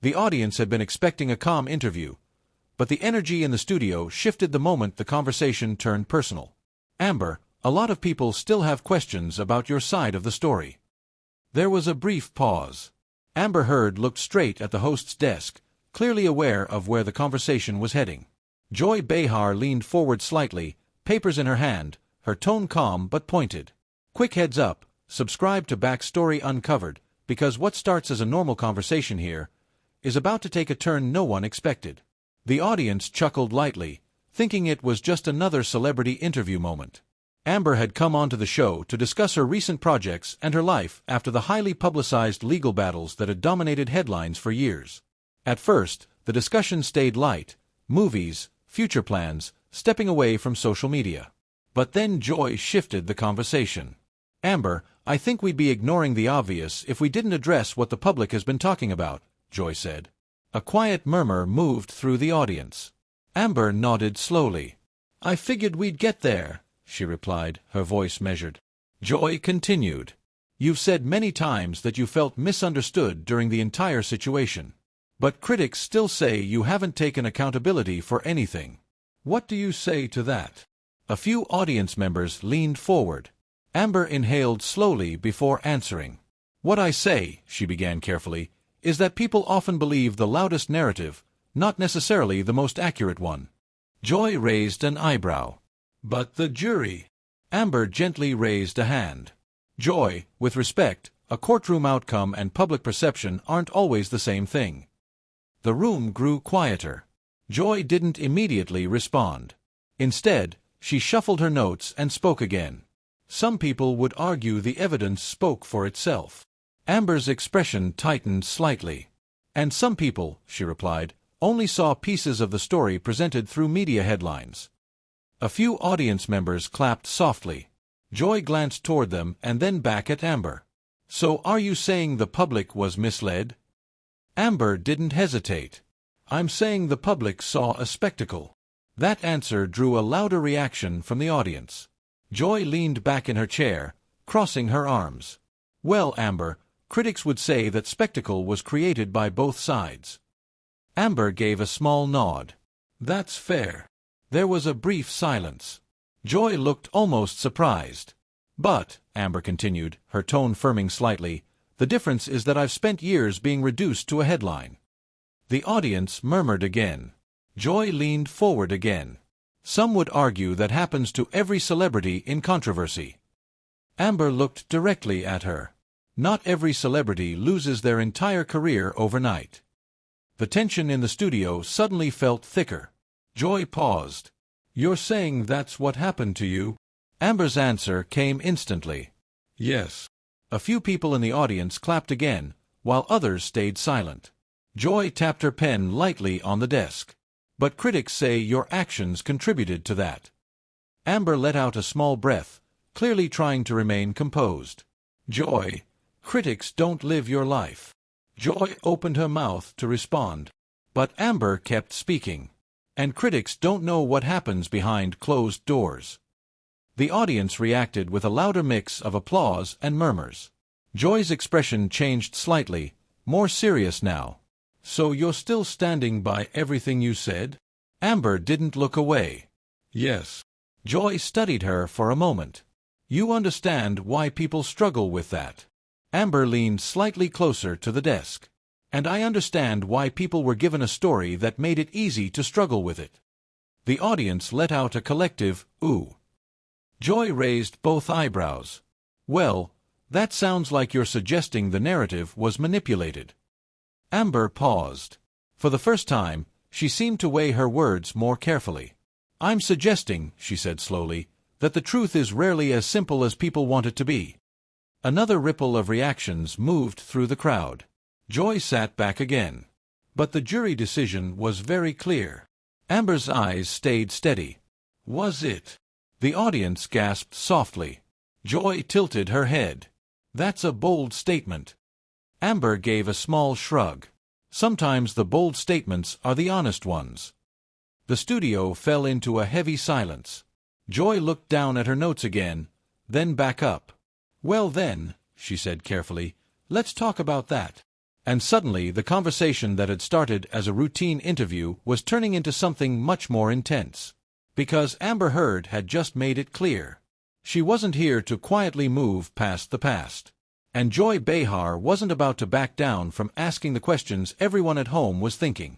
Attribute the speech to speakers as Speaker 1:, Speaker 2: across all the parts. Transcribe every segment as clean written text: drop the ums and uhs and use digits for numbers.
Speaker 1: The audience had been expecting a calm interview, but the energy in the studio shifted the moment the conversation turned personal. Amber, a lot of people still have questions about your side of the story. There was a brief pause. Amber Heard looked straight at the host's desk, clearly aware of where the conversation was heading. Joy Behar leaned forward slightly, papers in her hand, her tone calm but pointed. Quick heads up, subscribe to Backstory Uncovered, because what starts as a normal conversation here is about to take a turn no one expected. The audience chuckled lightly, thinking it was just another celebrity interview moment. Amber had come onto the show to discuss her recent projects and her life after the highly publicized legal battles that had dominated headlines for years. At first, the discussion stayed light: movies, future plans, stepping away from social media. But then Joy shifted the conversation. "Amber, I think we'd be ignoring the obvious if we didn't address what the public has been talking about," Joy said. A quiet murmur moved through the audience. Amber nodded slowly. "I figured we'd get there," she replied, her voice measured. Joy continued. "You've said many times that you felt misunderstood during the entire situation. But critics still say you haven't taken accountability for anything. What do you say to that?" A few audience members leaned forward. Amber inhaled slowly before answering. "What I say," she began carefully, "is that people often believe the loudest narrative, not necessarily the most accurate one." Joy raised an eyebrow. "But the jury?" Amber gently raised a hand. "Joy, with respect, a courtroom outcome and public perception aren't always the same thing." The room grew quieter. Joy didn't immediately respond. Instead, she shuffled her notes and spoke again. "Some people would argue the evidence spoke for itself." Amber's expression tightened slightly. "And some people," she replied, "only saw pieces of the story presented through media headlines." A few audience members clapped softly. Joy glanced toward them and then back at Amber. "So are you saying the public was misled?" Amber didn't hesitate. "I'm saying the public saw a spectacle." That answer drew a louder reaction from the audience. Joy leaned back in her chair, crossing her arms. "Well, Amber, critics would say that spectacle was created by both sides." Amber gave a small nod. "That's fair." There was a brief silence. Joy looked almost surprised. "But," Amber continued, her tone firming slightly, "the difference is that I've spent years being reduced to a headline." The audience murmured again. Joy leaned forward again. "Some would argue that happens to every celebrity in controversy." Amber looked directly at her. "Not every celebrity loses their entire career overnight." The tension in the studio suddenly felt thicker. Joy paused. "You're saying that's what happened to you?" Amber's answer came instantly. "Yes." A few people in the audience clapped again, while others stayed silent. Joy tapped her pen lightly on the desk. "But critics say your actions contributed to that." Amber let out a small breath, clearly trying to remain composed. "Joy, critics don't live your life." Joy opened her mouth to respond, but Amber kept speaking. "And critics don't know what happens behind closed doors." The audience reacted with a louder mix of applause and murmurs. Joy's expression changed slightly, more serious now. "So you're still standing by everything you said?" Amber didn't look away. "Yes." Joy studied her for a moment. "You understand why people struggle with that?" Amber leaned slightly closer to the desk. "And I understand why people were given a story that made it easy to struggle with it." The audience let out a collective "ooh." Joy raised both eyebrows. "Well, that sounds like you're suggesting the narrative was manipulated." Amber paused. For the first time, she seemed to weigh her words more carefully. "I'm suggesting," she said slowly, "that the truth is rarely as simple as people want it to be." Another ripple of reactions moved through the crowd. Joy sat back again. "But the jury decision was very clear." Amber's eyes stayed steady. "Was it?" The audience gasped softly. Joy tilted her head. "That's a bold statement." Amber gave a small shrug. "Sometimes the bold statements are the honest ones." The studio fell into a heavy silence. Joy looked down at her notes again, then back up. "Well then," she said carefully, "let's talk about that." And suddenly the conversation that had started as a routine interview was turning into something much more intense. Because Amber Heard had just made it clear. She wasn't here to quietly move past the past. And Joy Behar wasn't about to back down from asking the questions everyone at home was thinking.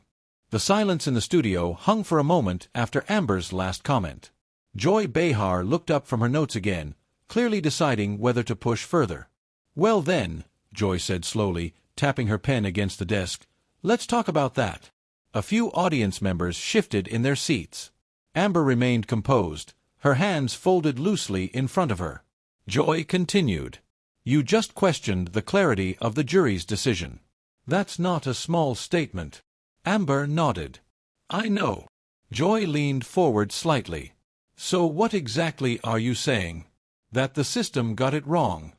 Speaker 1: The silence in the studio hung for a moment after Amber's last comment. Joy Behar looked up from her notes again, clearly deciding whether to push further. "Well then," Joy said slowly, tapping her pen against the desk, "let's talk about that." A few audience members shifted in their seats. Amber remained composed, her hands folded loosely in front of her. Joy continued. "You just questioned the clarity of the jury's decision. That's not a small statement." Amber nodded. "I know." Joy leaned forward slightly. "So what exactly are you saying? That the system got it wrong?"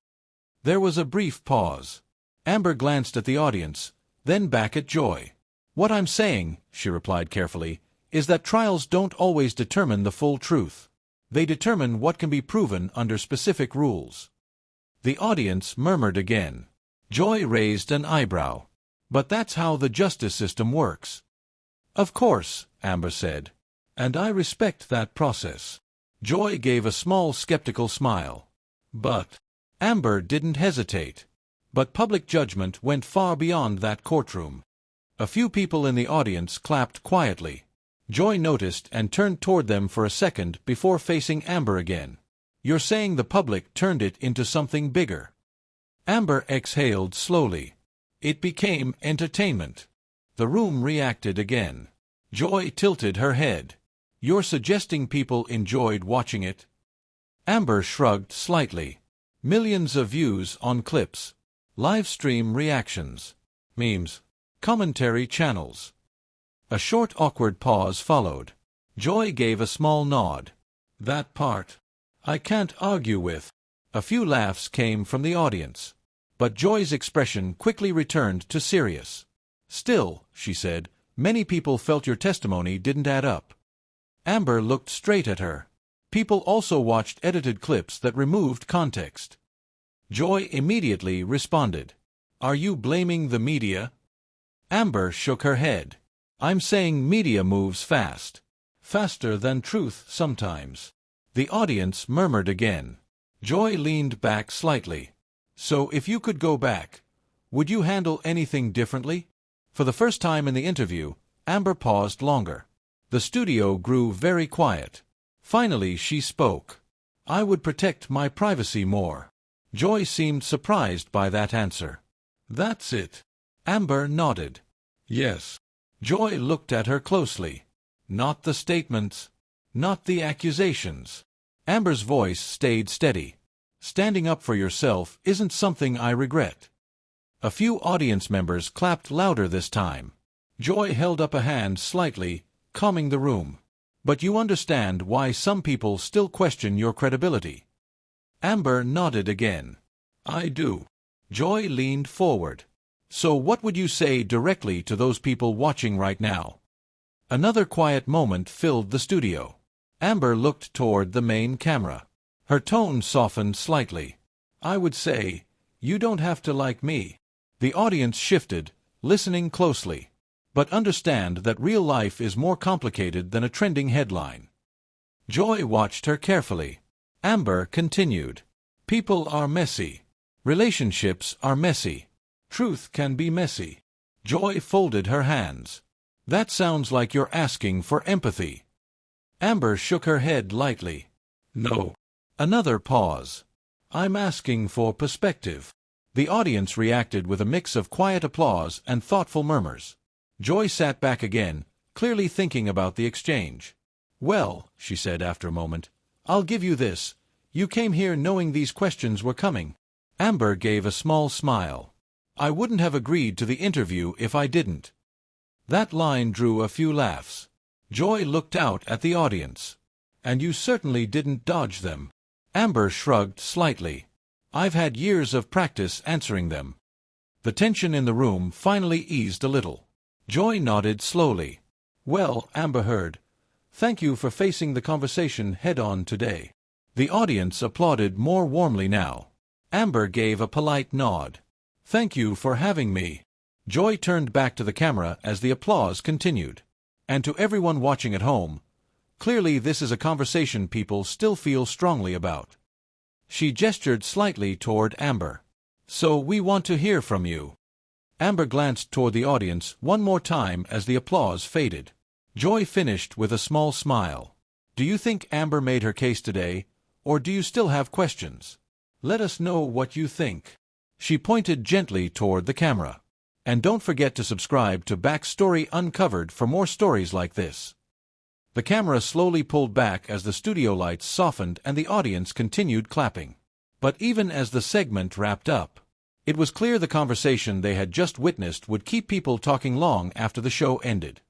Speaker 1: There was a brief pause. Amber glanced at the audience, then back at Joy. "What I'm saying," she replied carefully, "is that trials don't always determine the full truth. They determine what can be proven under specific rules." The audience murmured again. Joy raised an eyebrow. "But that's how the justice system works." "Of course," Amber said. "And I respect that process." Joy gave a small skeptical smile. "But—" Amber didn't hesitate. But public judgment went far beyond that courtroom. A few people in the audience clapped quietly. Joy noticed and turned toward them for a second before facing Amber again. "You're saying the public turned it into something bigger?" Amber exhaled slowly. "It became entertainment." The room reacted again. Joy tilted her head. "You're suggesting people enjoyed watching it?" Amber shrugged slightly. "Millions of views on clips. Live stream reactions. Memes. Commentary channels." A short awkward pause followed. Joy gave a small nod. "That part I can't argue with." A few laughs came from the audience. But Joy's expression quickly returned to serious. "Still," she said, "many people felt your testimony didn't add up." Amber looked straight at her. "People also watched edited clips that removed context." Joy immediately responded. "Are you blaming the media?" Amber shook her head. "I'm saying media moves fast. Faster than truth sometimes." The audience murmured again. Joy leaned back slightly. "So if you could go back, would you handle anything differently?" For the first time in the interview, Amber paused longer. The studio grew very quiet. Finally she spoke. "I would protect my privacy more." Joy seemed surprised by that answer. "That's it?" Amber nodded. "Yes." Joy looked at her closely. "Not the statements. Not the accusations." Amber's voice stayed steady. "Standing up for yourself isn't something I regret." A few audience members clapped louder this time. Joy held up a hand slightly, calming the room. "But you understand why some people still question your credibility?" Amber nodded again. "I do." Joy leaned forward. "So what would you say directly to those people watching right now?" Another quiet moment filled the studio. Amber looked toward the main camera. Her tone softened slightly. "I would say, you don't have to like me." The audience shifted, listening closely. "But understand that real life is more complicated than a trending headline." Joy watched her carefully. Amber continued. "People are messy. Relationships are messy. Truth can be messy." Joy folded her hands. "That sounds like you're asking for empathy." Amber shook her head lightly. "No." Another pause. "I'm asking for perspective." The audience reacted with a mix of quiet applause and thoughtful murmurs. Joy sat back again, clearly thinking about the exchange. "Well," she said after a moment, "I'll give you this. You came here knowing these questions were coming." Amber gave a small smile. "I wouldn't have agreed to the interview if I didn't." That line drew a few laughs. Joy looked out at the audience. "And you certainly didn't dodge them." Amber shrugged slightly. "I've had years of practice answering them." The tension in the room finally eased a little. Joy nodded slowly. "Well, Amber Heard, thank you for facing the conversation head-on today." The audience applauded more warmly now. Amber gave a polite nod. "Thank you for having me." Joy turned back to the camera as the applause continued. And to everyone watching at home, clearly this is a conversation people still feel strongly about. She gestured slightly toward Amber. So we want to hear from you. Amber glanced toward the audience one more time as the applause faded. Joy finished with a small smile. Do you think Amber made her case today, or do you still have questions? Let us know what you think. She pointed gently toward the camera. And don't forget to subscribe to Backstory Uncovered for more stories like this. The camera slowly pulled back as the studio lights softened and the audience continued clapping. But even as the segment wrapped up, it was clear the conversation they had just witnessed would keep people talking long after the show ended.